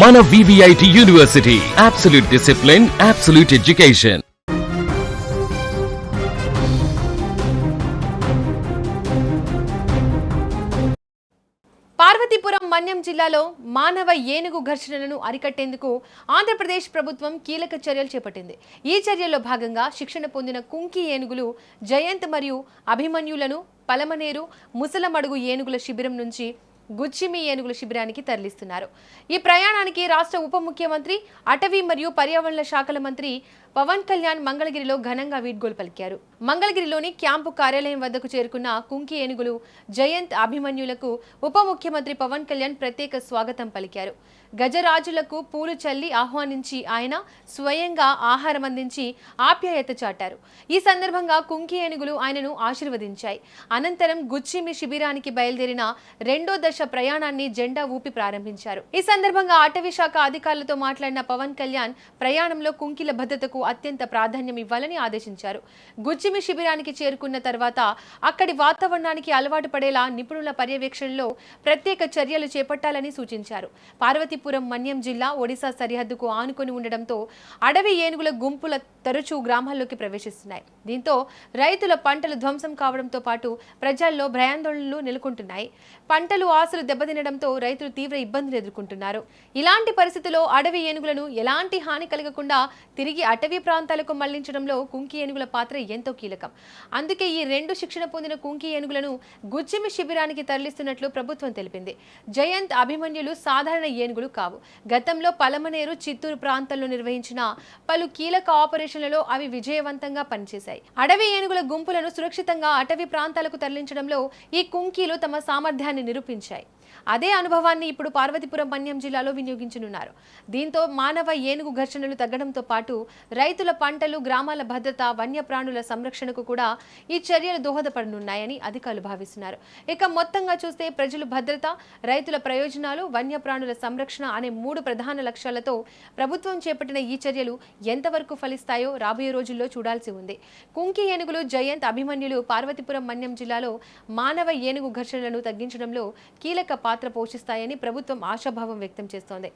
మన VVIT university, absolute discipline, absolute education. Parvathipuram Manyam జిల్లాలో మానవ ఏనుగు ఘర్షణలను అరికట్టేందుకు ఆంధ్రప్రదేశ్ ప్రభుత్వం కీలక చర్యలు చేపట్టింది. ఈ చర్యల్లో భాగంగా శిక్షణ పొందిన కుంకి ఏనుగులు జయంత్ మరియు అభిమన్యులను పలమనేరు ముసలమడుగు ఏనుగుల శిబిరం నుంచి గుచ్చిమి ఏనుగుల శిబిరానికి తరలిస్తున్నారు. ఈ ప్రయాణానికి రాష్ట్ర ఉప ముఖ్యమంత్రి, అటవీ మరియు పర్యావరణ శాఖల మంత్రి పవన్ కళ్యాణ్ మంగళగిరిలో ఘనంగా వీడ్కోలు పలికారు. మంగళగిరిలోని క్యాంపు కార్యాలయం వద్దకు చేరుకున్న కుంకి ఏనుగులు జయంత్, అభిమన్యులకు ఉప ముఖ్యమంత్రి పవన్ కళ్యాణ్ ప్రత్యేక స్వాగతం పలికారు. గజరాజులకు పూలు చల్లి ఆహ్వానించి ఆయన స్వయంగా ఆహారం అందించి ఆప్యాయత చాటారు. ఈ సందర్భంగా కుంకి ఏనుగులు ఆయనను ఆశీర్వదించాయి. అనంతరం గుచ్చిమి శిబిరానికి బయలుదేరిన రెండో దశ ప్రయాణాన్ని జెండా ఊపి ప్రారంభించారు. ఈ సందర్భంగా అటవీ శాఖ అధికారులతో మాట్లాడిన పవన్ కళ్యాణ్ ప్రయాణంలో కుంకిల భద్రతకు అత్యంత ప్రాధాన్యం ఇవ్వాలని ఆదేశించారు. గుచ్చిమి శిబిరానికి చేరుకున్న తర్వాత అక్కడి వాతావరణానికి అలవాటు పడేలా నిపుణుల పర్యవేక్షణలో ప్రత్యేక చర్యలు చేపట్టాలని సూచించారు. పార్వతీపురం మన్యం జిల్లా ఒడిశా సరిహద్దుకు ఆనుకొని ఉండడంతో అడవి ఏనుగుల గుంపుల తరచూ గ్రామాల్లోకి ప్రవేశిస్తున్నాయి. దీంతో రైతుల పంటలు ధ్వంసం కావడంతో పాటు ప్రజల్లో భయాందోళనలు నెలకొంటున్నాయి. పంటలు ఆశలు దెబ్బతినడంతో రైతులు తీవ్ర ఇబ్బందులు ఎదుర్కొంటున్నారు. ఇలాంటి పరిస్థితుల్లో అడవి ఏనుగులను ఎలాంటి హాని కలగకుండా తిరిగి అటవీ ప్రాంతాలకు మళ్లించడంలో కుంకి ఏనుగుల పాత్ర ఎంతో కీలకం. అందుకే ఈ రెండు శిక్షణ పొందిన కుంకి ఏనుగులను గుచ్చిమి శిబిరానికి తరలిస్తున్నట్లు ప్రభుత్వం తెలిపింది. జయంత్, అభిమన్యులు సాధారణ ఏనుగులు కావు. గతంలో పలమనేరు, చిత్తూరు ప్రాంతాల్లో నిర్వహించిన పలు కీలక ఆపరేషన్లలో అవి విజయవంతంగా పనిచేశాయి. అడవి ఏనుగుల గుంపులను సురక్షితంగా అటవీ ప్రాంతాలకు తరలించడంలో ఈ కుంకీలు తమ సామర్థ్యాన్ని నిరూపించాయి. అదే అనుభవాన్ని ఇప్పుడు పార్వతీపురం మన్యం జిల్లాలో వినియోగించనున్నారు. దీంతో మానవ ఏనుగు ఘర్షణలు తగ్గడంతో పాటు రైతుల పంటలు, గ్రామాల భద్రత, వన్యప్రాణుల సంరక్షణకు కూడా ఈ చర్యలు దోహదపడనున్నాయని అధికారులు భావిస్తున్నారు. ఇక మొత్తంగా చూస్తే ప్రజల భద్రత, రైతుల ప్రయోజనాలు, వన్యప్రాణుల సంరక్షణ అనే మూడు ప్రధాన లక్ష్యాలతో ప్రభుత్వం చేపట్టిన ఈ చర్యలు ఎంతవరకు ఫలిస్తాయో రాబోయే రోజుల్లో చూడాల్సి ఉంది. కుంకి ఏనుగులు జయంత్, అభిమన్యులు పార్వతీపురం మన్యం జిల్లాలో మానవ ఏనుగు ఘర్షణలను తగ్గించడంలో కీలక పాత్ర పోషిస్తాయని ప్రభుత్వం ఆశాభావం వ్యక్తం చేస్తోంది.